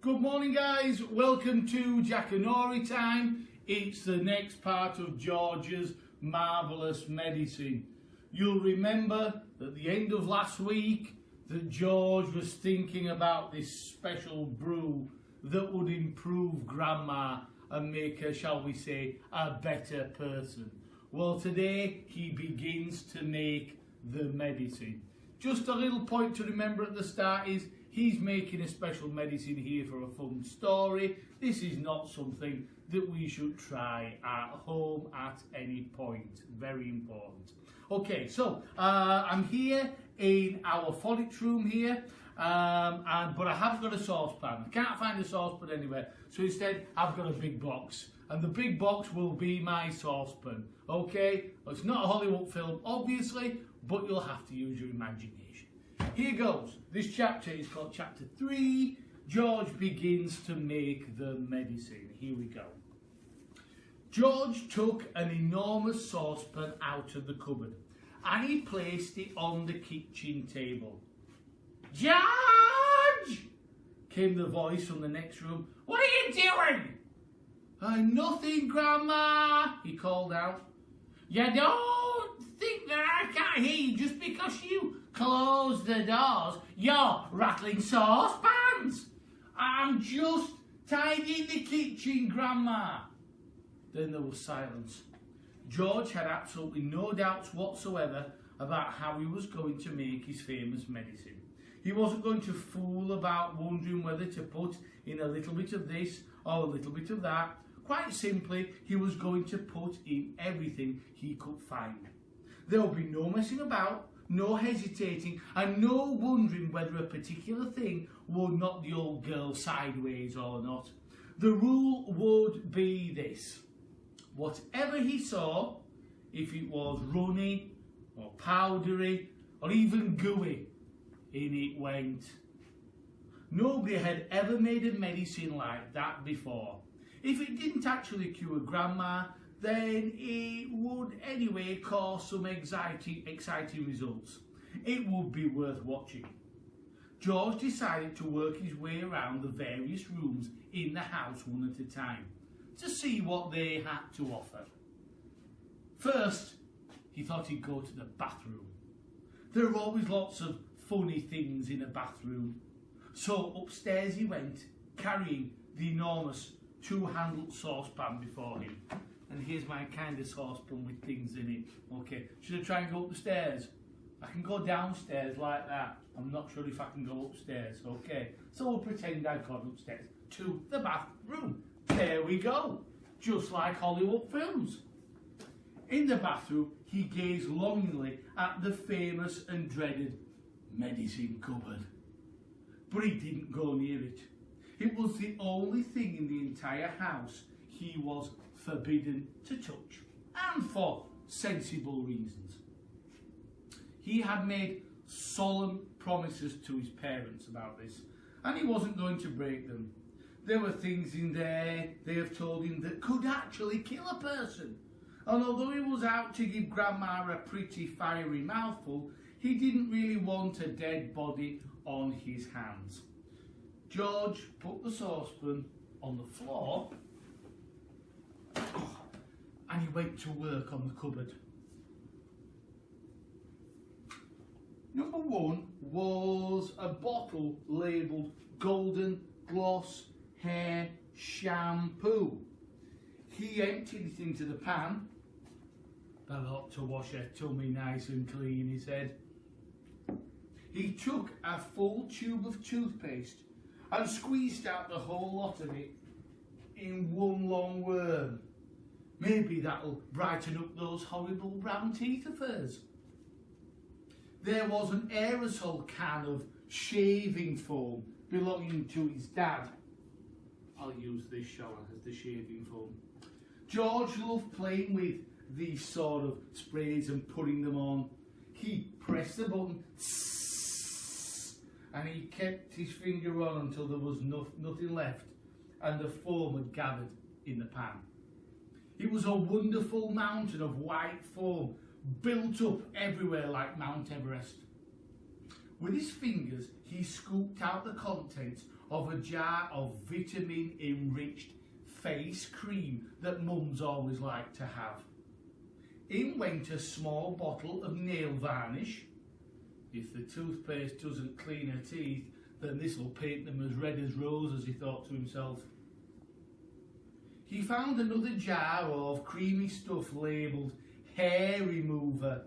Good morning, guys. Welcome to Jackanory time. It's the next part of George's Marvellous medicine. You'll remember at the end of last week that George was thinking about this special brew that would improve Grandma and make her, shall we say, a better person. Well, today he begins to make the medicine. Just a little point to remember at the start is he's making a special medicine here for a fun story. This is not something that we should try at home at any point. Very important. Okay, so I'm here in our phonics room here, but I haven't got a saucepan. I can't find a saucepan anywhere, so instead I've got a big box. And the big box will be my saucepan. Okay, well, it's not a Hollywood film, obviously, but you'll have to use your imagination. Here goes. This chapter is called Chapter 3. George begins to make the medicine. Here we go. George took an enormous saucepan out of the cupboard and he placed it on the kitchen table. "George!" came the voice from the next room. "What are you doing?" "Nothing, Grandma," he called out. "You don't think that I can't hear you just because you close the doors? You're rattling saucepans." "I'm just tidying the kitchen, Grandma." Then there was silence. George had absolutely no doubts whatsoever about how he was going to make his famous medicine. He wasn't going to fool about wondering whether to put in a little bit of this or a little bit of that. Quite simply, he was going to put in everything he could find. There would be no messing about, no hesitating, and no wondering whether a particular thing would knock the old girl sideways or not. The rule would be this: whatever he saw, if it was runny or powdery or even gooey, in it went. Nobody had ever made a medicine like that before. If it didn't actually cure Grandma, then it would anyway cause some exciting results. It would be worth watching. George decided to work his way around the various rooms in the house one at a time to see what they had to offer. First, he thought he'd go to the bathroom. There are always lots of funny things in a bathroom. So upstairs he went, carrying the enormous two-handled saucepan before him. And here's my kind of saucepan with things in it. Okay, should I try and go up the stairs? I can go downstairs like that. I'm not sure if I can go upstairs. Okay, so we'll pretend I've gone upstairs to the bathroom. There we go, just like Hollywood films. In the bathroom, he gazed longingly at the famous and dreaded medicine cupboard. But he didn't go near it. It was the only thing in the entire house he was forbidden to touch, and for sensible reasons. He had made solemn promises to his parents about this, and he wasn't going to break them. There were things in there, they have told him, that could actually kill a person. And although he was out to give Grandma a pretty fiery mouthful, he didn't really want a dead body on his hands. George put the saucepan on the floor and he went to work on the cupboard. Number one was a bottle labelled Golden Gloss Hair Shampoo. He emptied it into the pan. "That ought to wash her tummy nice and clean," he said. He took a full tube of toothpaste and squeezed out the whole lot of it in one long worm. Maybe that'll brighten up those horrible brown teeth of hers. There was an aerosol can of shaving foam belonging to his dad. I'll use this shower as the shaving foam. George loved playing with these sort of sprays and putting them on. He pressed the button, and he kept his finger on until there was nothing left and the foam had gathered in the pan. It was a wonderful mountain of white foam built up everywhere like Mount Everest. With his fingers, he scooped out the contents of a jar of vitamin-enriched face cream that mums always liked to have. In went a small bottle of nail varnish. If the toothpaste doesn't clean her teeth, then this'll paint them as red as roses, he thought to himself. He found another jar of creamy stuff labelled hair remover.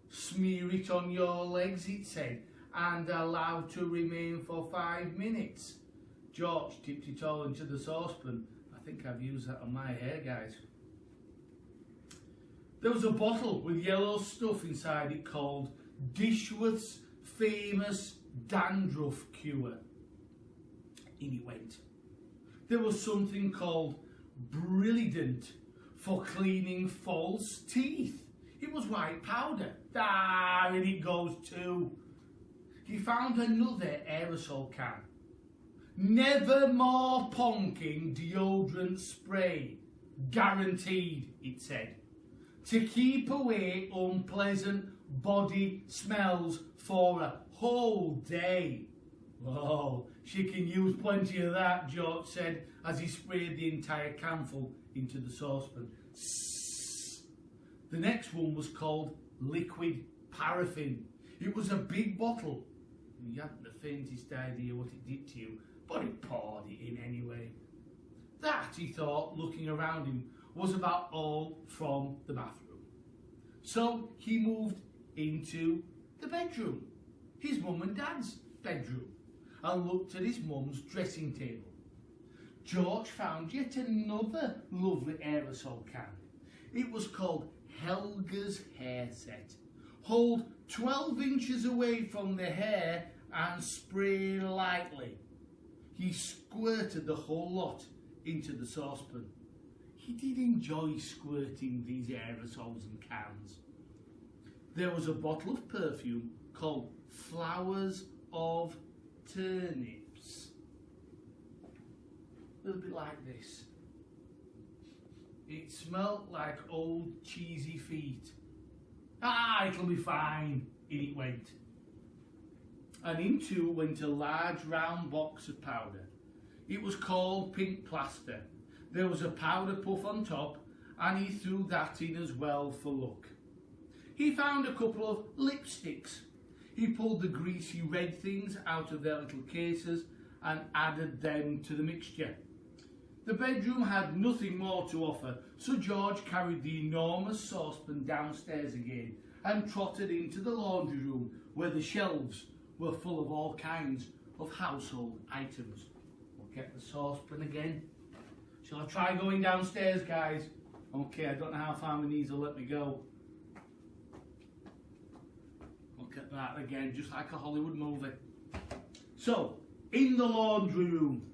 Smear it on your legs, it said, and allowed to remain for 5 minutes. George tipped it all into the saucepan. I think I've used that on my hair, guys. There was a bottle with yellow stuff inside it called Dishworth's famous dandruff cure. In it went. There was something called Brilliant for cleaning false teeth. It was white powder. In it goes too. He found another aerosol can. Never more ponking deodorant spray. Guaranteed, it said. To keep away unpleasant body smells for a whole day. Oh, she can use plenty of that, George said as he sprayed the entire canful into the saucepan. The next one was called liquid paraffin. It was a big bottle. He hadn't the faintest idea what it did to you, but it poured it in anyway. That, he thought, looking around him, was about all from the bathroom. So he moved into the bedroom, his mum and dad's bedroom, and looked at his mum's dressing table. George found yet another lovely aerosol can. It was called Helga's hair set. Hold 12 inches away from the hair and spray lightly. He squirted the whole lot into the saucepan. He did enjoy squirting these aerosols and cans. There was a bottle of perfume called Flowers of Turnips. A little bit like this. It smelt like old cheesy feet. It'll be fine. In it went. And into went a large round box of powder. It was called pink plaster. There was a powder puff on top, and he threw that in as well for luck. He found a couple of lipsticks. He pulled the greasy red things out of their little cases and added them to the mixture. The bedroom had nothing more to offer, so George carried the enormous saucepan downstairs again and trotted into the laundry room where the shelves were full of all kinds of household items. We'll get the saucepan again. Shall I try going downstairs, guys? Okay, I don't know how far my knees will let me go. Look at that again, just like a Hollywood movie. So, in the laundry room,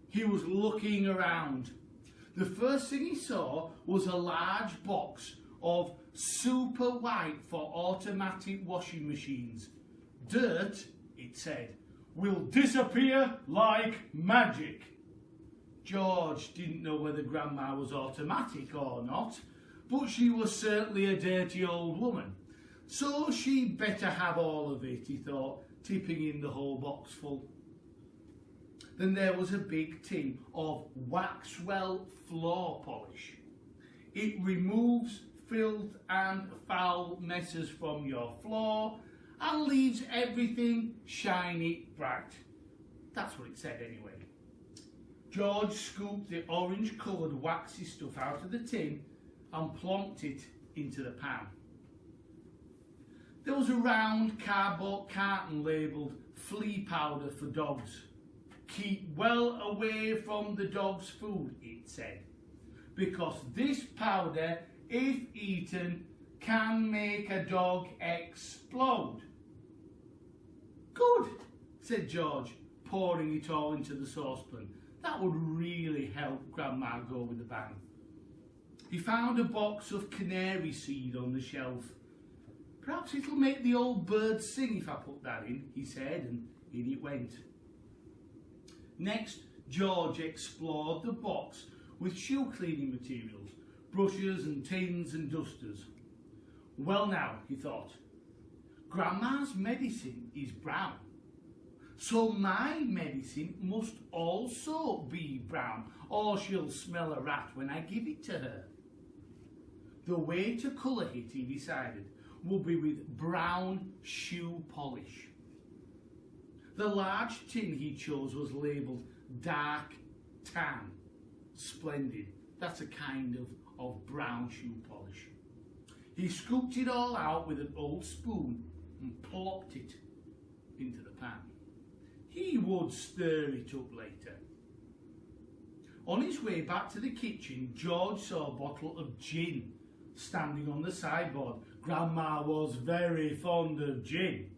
he was looking around. The first thing he saw was a large box of super white for automatic washing machines. Dirt, it said, will disappear like magic. George didn't know whether Grandma was automatic or not, but she was certainly a dirty old woman. So she better have all of it, he thought, tipping in the whole box full. Then there was a big tin of Waxwell floor polish. It removes filth and foul messes from your floor and leaves everything shiny bright. That's what it said anyway. George scooped the orange-coloured waxy stuff out of the tin and plonked it into the pan. There was a round cardboard carton labelled flea powder for dogs. Keep well away from the dog's food, it said, because this powder, if eaten, can make a dog explode. Good, said George, pouring it all into the saucepan. That would really help Grandma go with a bang. He found a box of canary seed on the shelf. Perhaps it'll make the old bird sing if I put that in, he said, and in it went. Next, George explored the box with shoe cleaning materials, brushes and tins and dusters. Well now, he thought, Grandma's medicine is brown, so my medicine must also be brown, or she'll smell a rat when I give it to her. The way to colour it, he decided, would be with brown shoe polish. The large tin he chose was labelled dark tan. Splendid. That's a kind of brown shoe polish. He scooped it all out with an old spoon and plopped it into the pan. He would stir it up later. On his way back to the kitchen, George saw a bottle of gin standing on the sideboard. Grandma was very fond of gin.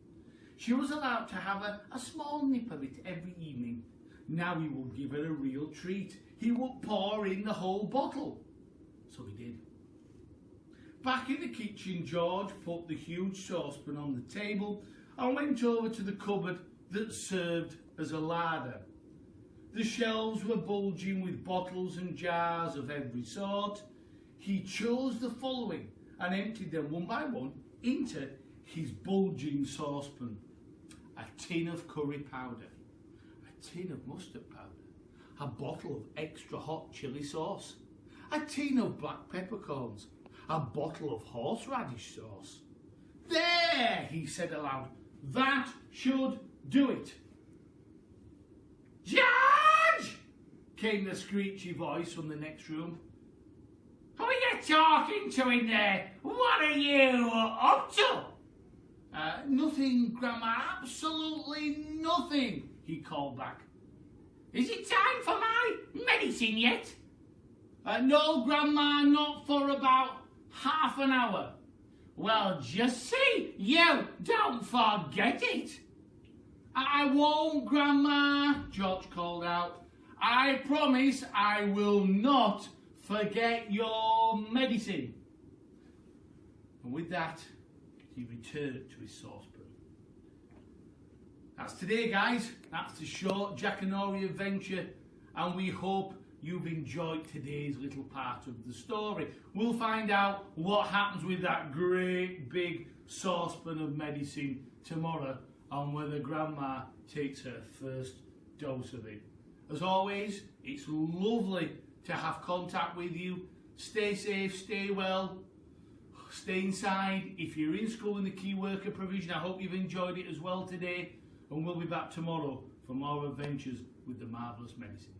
She was allowed to have a small nip of it every evening. Now he would give her a real treat. He would pour in the whole bottle. So he did. Back in the kitchen, George put the huge saucepan on the table and went over to the cupboard that served as a larder. The shelves were bulging with bottles and jars of every sort. He chose the following and emptied them one by one into his bulging saucepan. A tin of curry powder, a tin of mustard powder, a bottle of extra hot chilli sauce, a tin of black peppercorns, a bottle of horseradish sauce. There, he said aloud, that should do it. George! Came the screechy voice from the next room. Who are you talking to in there? What are you up to? Nothing, Grandma, absolutely nothing, he called back. Is it time for my medicine yet? No, Grandma, not for about half an hour. Well, just see, you don't forget it. I won't, Grandma, George called out. I promise I will not forget your medicine. And with that, he returned to his saucepan. That's today, guys. That's the short Jackanory adventure, and we hope you've enjoyed today's little part of the story. We'll find out what happens with that great big saucepan of medicine tomorrow, and whether Grandma takes her first dose of it. As always, it's lovely to have contact with you. Stay safe, stay well, stay inside. If you're in school in the key worker provision, I hope you've enjoyed it as well today, and we'll be back tomorrow for more adventures with the Marvellous Medicine.